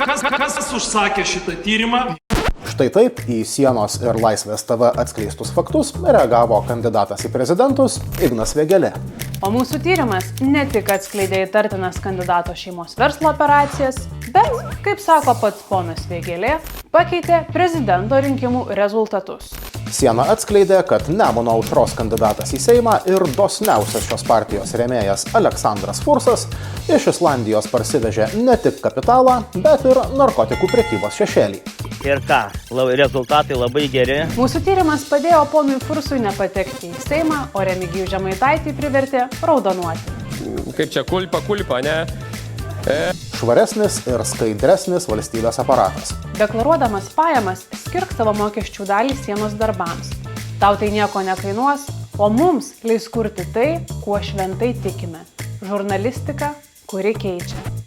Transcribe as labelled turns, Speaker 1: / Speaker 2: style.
Speaker 1: Kas užsakė šitą tyrimą?
Speaker 2: Štai taip į Sienos ir Laisvės TV atskleistus faktus reagavo kandidatas į prezidentus Ignas Vėgėlė.
Speaker 3: O mūsų tyrimas ne tik atskleidė įtartinas kandidato šeimos verslo operacijas, bet, kaip sako pats ponas Vėgėlė, pakeitė prezidento rinkimų rezultatus.
Speaker 2: Siena atskleidė, kad Nemuno aušros kandidatas į Seimą ir dosniausias šios partijos rėmėjas Aleksandras Fursas iš Islandijos parsivežė ne tik kapitalą, bet ir narkotikų prekybos šešėlį.
Speaker 4: Ir ką, rezultatai labai geri.
Speaker 3: Mūsų tyrimas padėjo ponui Fursui nepatekti į Seimą, o Remigijų Žemaitaitį privertė raudonuoti.
Speaker 5: Kaip čia kulpa, ne?
Speaker 2: Švaresnis ir skaidresnis valstybės aparatas.
Speaker 3: Deklaruodamas pajamas, skirk savo mokesčių dalį sienos darbams. Tau tai nieko nekainuos, o mums leis kurti tai, kuo šventai tikime. Žurnalistika, kuri keičia.